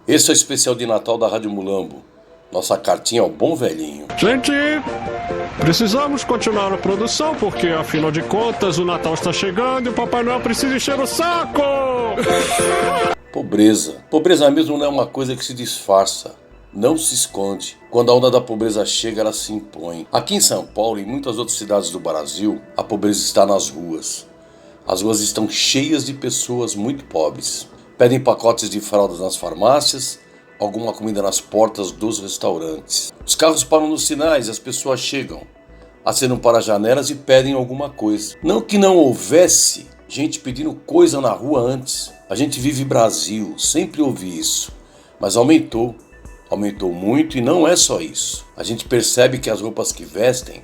Esse é o especial de Natal da Rádio Mulambo. Nossa cartinha ao bom velhinho. Gente, precisamos continuar a produção porque, afinal de contas, o Natal está chegando e o Papai Noel precisa encher o saco! Pobreza. Pobreza mesmo não é uma coisa que se disfarça. Não se esconde. Quando a onda da pobreza chega, ela se impõe. Aqui em São Paulo e em muitas outras cidades do Brasil, a pobreza está nas ruas. As ruas estão cheias de pessoas muito pobres. Pedem pacotes de fraldas nas farmácias, alguma comida nas portas dos restaurantes. Os carros param nos sinais e as pessoas chegam, acenam para as janelas e pedem alguma coisa. Não que não houvesse gente pedindo coisa na rua antes. A gente vive Brasil, sempre ouvi isso. Mas aumentou muito e não é só isso. A gente percebe que as roupas que vestem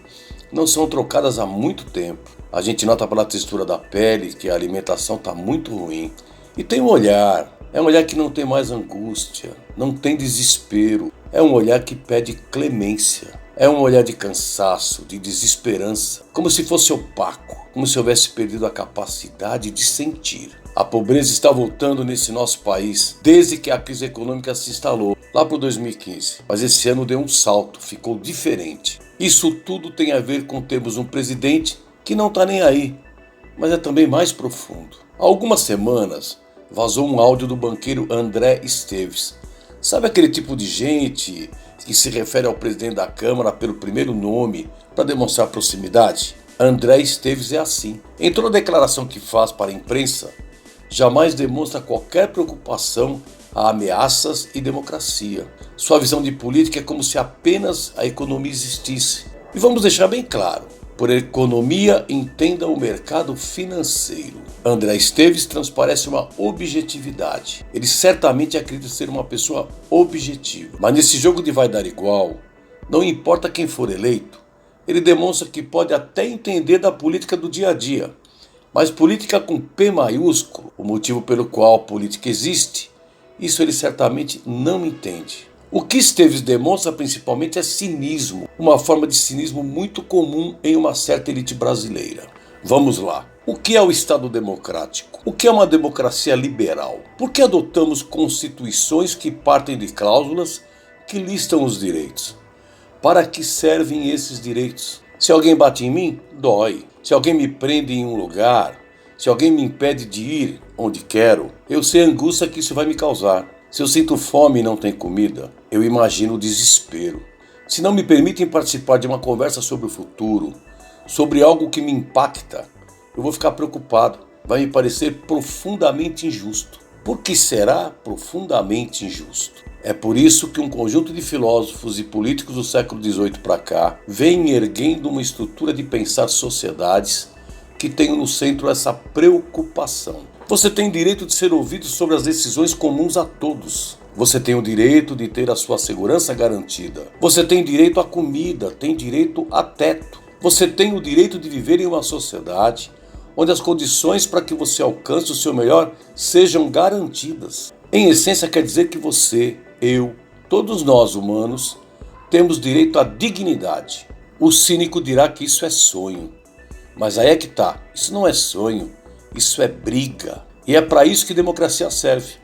não são trocadas há muito tempo. A gente nota pela textura da pele que a alimentação está muito ruim. E tem um olhar. É um olhar que não tem mais angústia, não tem desespero. É um olhar que pede clemência. É um olhar de cansaço, de desesperança, como se fosse opaco, como se houvesse perdido a capacidade de sentir. A pobreza está voltando nesse nosso país desde que a crise econômica se instalou, lá por 2015. Mas esse ano deu um salto, ficou diferente. Isso tudo tem a ver com termos um presidente que não está nem aí, mas é também mais profundo. Há algumas semanas vazou um áudio do banqueiro André Esteves. Sabe aquele tipo de gente que se refere ao presidente da Câmara pelo primeiro nome para demonstrar proximidade? André Esteves é assim. Em toda a declaração que faz para a imprensa, jamais demonstra qualquer preocupação a ameaças e democracia. Sua visão de política é como se apenas a economia existisse. E vamos deixar bem claro, por economia entenda o mercado financeiro. André Esteves transparece uma objetividade. Ele certamente acredita ser uma pessoa objetiva. Mas nesse jogo de vai dar igual, não importa quem for eleito, ele demonstra que pode até entender da política do dia a dia. Mas política com P maiúsculo, o motivo pelo qual a política existe, isso ele certamente não entende. O que Esteves demonstra principalmente é cinismo, uma forma de cinismo muito comum em uma certa elite brasileira. Vamos lá. O que é o Estado democrático? O que é uma democracia liberal? Por que adotamos constituições que partem de cláusulas que listam os direitos? Para que servem esses direitos? Se alguém bate em mim, dói. Se alguém me prende em um lugar, se alguém me impede de ir onde quero, eu sei a angústia que isso vai me causar. Se eu sinto fome e não tenho comida, eu imagino o desespero. Se não me permitem participar de uma conversa sobre o futuro, sobre algo que me impacta, eu vou ficar preocupado. Vai me parecer profundamente injusto. Por que será profundamente injusto? É por isso que um conjunto de filósofos e políticos do século XVIII para cá vem erguendo uma estrutura de pensar sociedades que tenham no centro essa preocupação. Você tem direito de ser ouvido sobre as decisões comuns a todos. Você tem o direito de ter a sua segurança garantida. Você tem direito à comida, tem direito a teto. Você tem o direito de viver em uma sociedade onde as condições para que você alcance o seu melhor sejam garantidas. Em essência, quer dizer que você, eu, todos nós humanos, temos direito à dignidade. O cínico dirá que isso é sonho. Mas aí é que tá, isso não é sonho, isso é briga. E é para isso que democracia serve.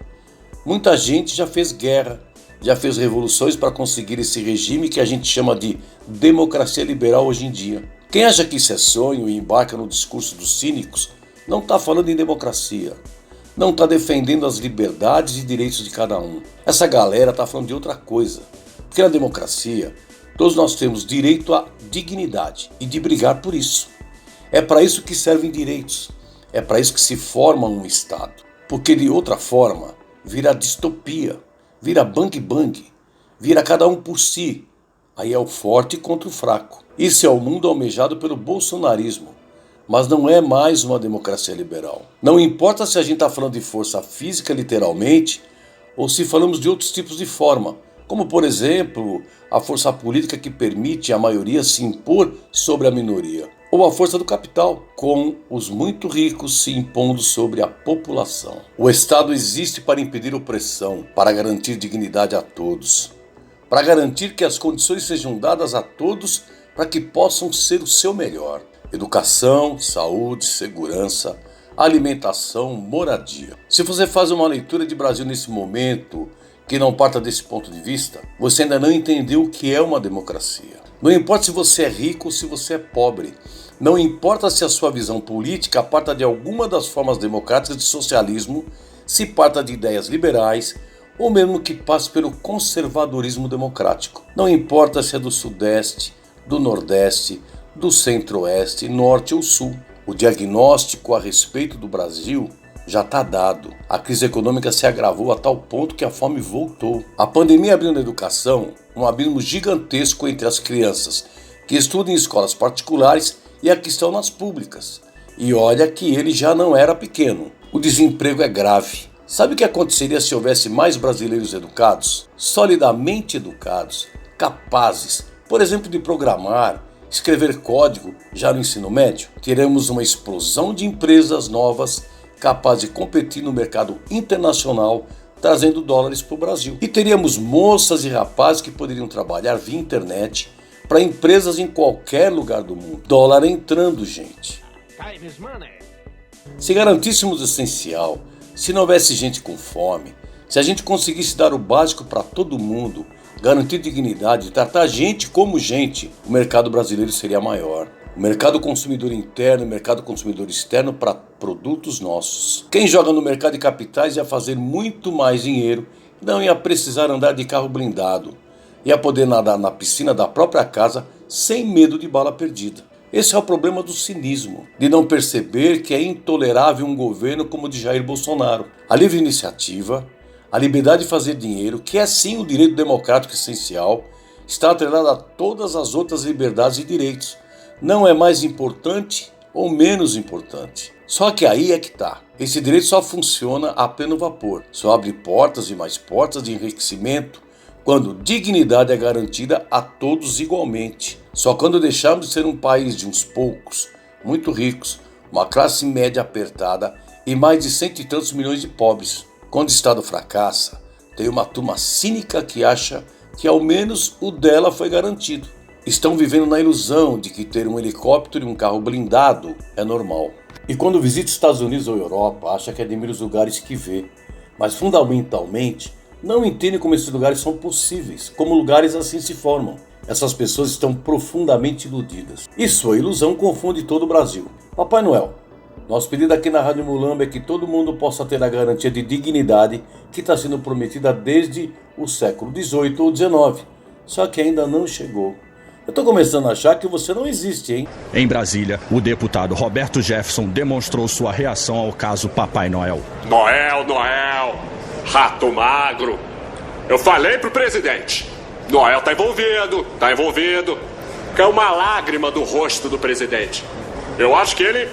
Muita gente já fez guerra, já fez revoluções para conseguir esse regime que a gente chama de democracia liberal hoje em dia. Quem acha que isso é sonho e embarca no discurso dos cínicos, não está falando em democracia. Não está defendendo as liberdades e direitos de cada um. Essa galera está falando de outra coisa. Porque na democracia, todos nós temos direito à dignidade e de brigar por isso. É para isso que servem direitos. É para isso que se forma um Estado. Porque de outra forma, vira distopia, vira bang-bang, vira cada um por si. Aí é o forte contra o fraco. Isso é o mundo almejado pelo bolsonarismo. Mas não é mais uma democracia liberal. Não importa se a gente está falando de força física, literalmente, ou se falamos de outros tipos de forma, como, por exemplo, a força política que permite a maioria se impor sobre a minoria, ou a força do capital, com os muito ricos se impondo sobre a população. O Estado existe para impedir opressão, para garantir dignidade a todos, para garantir que as condições sejam dadas a todos para que possam ser o seu melhor. Educação, saúde, segurança, alimentação, moradia. Se você faz uma leitura de Brasil nesse momento, que não parta desse ponto de vista, você ainda não entendeu o que é uma democracia. Não importa se você é rico ou se você é pobre. Não importa se a sua visão política parta de alguma das formas democráticas de socialismo, se parta de ideias liberais, ou mesmo que passe pelo conservadorismo democrático. Não importa se é do Sudeste, do Nordeste, do Centro-Oeste, Norte ou Sul. O diagnóstico a respeito do Brasil já está dado. A crise econômica se agravou a tal ponto que a fome voltou. A pandemia abriu na educação um abismo gigantesco entre as crianças que estudam em escolas particulares e as que estão nas públicas. E olha que ele já não era pequeno. O desemprego é grave. Sabe o que aconteceria se houvesse mais brasileiros educados? Solidamente educados, capazes, por exemplo, de programar, escrever código já no ensino médio? Teremos uma explosão de empresas novas capazes de competir no mercado internacional, trazendo dólares para o Brasil. E teríamos moças e rapazes que poderiam trabalhar via internet para empresas em qualquer lugar do mundo. Dólar entrando, gente. Se garantíssemos o essencial, se não houvesse gente com fome, se a gente conseguisse dar o básico para todo mundo, garantir dignidade, tratar a gente como gente, o mercado brasileiro seria maior. O mercado consumidor interno e o mercado consumidor externo para produtos nossos. Quem joga no mercado de capitais ia fazer muito mais dinheiro e não ia precisar andar de carro blindado. Ia poder nadar na piscina da própria casa sem medo de bala perdida. Esse é o problema do cinismo, de não perceber que é intolerável um governo como o de Jair Bolsonaro. A livre iniciativa, a liberdade de fazer dinheiro, que é sim o direito democrático essencial, está atrelada a todas as outras liberdades e direitos. Não é mais importante ou menos importante. Só que aí é que tá. Esse direito só funciona a pleno vapor. Só abre portas e mais portas de enriquecimento quando dignidade é garantida a todos igualmente. Só quando deixarmos de ser um país de uns poucos, muito ricos, uma classe média apertada e mais de 100 e tantos milhões de pobres. Quando o Estado fracassa, tem uma turma cínica que acha que ao menos o dela foi garantido. Estão vivendo na ilusão de que ter um helicóptero e um carro blindado é normal. E quando visita os Estados Unidos ou Europa, acha que admira os lugares que vê. Mas fundamentalmente, não entende como esses lugares são possíveis, como lugares assim se formam. Essas pessoas estão profundamente iludidas. E sua ilusão confunde todo o Brasil. Papai Noel, nosso pedido aqui na Rádio Mulamba é que todo mundo possa ter a garantia de dignidade que está sendo prometida desde o século XVIII ou XIX. Só que ainda não chegou. Eu tô começando a achar que você não existe, hein? Em Brasília, o deputado Roberto Jefferson demonstrou sua reação ao caso Papai Noel. Noel, rato magro. Eu falei pro presidente, Noel tá envolvido. Caiu uma lágrima do rosto do presidente. Eu acho que ele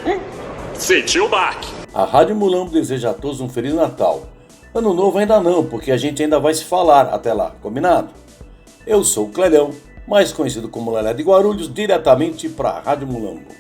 sentiu o baque. A Rádio Mulamba deseja a todos um Feliz Natal. Ano Novo ainda não, porque a gente ainda vai se falar até lá, combinado? Eu sou o Clelhão, mais conhecido como Lelé de Guarulhos, diretamente para a Rádio Mulamba.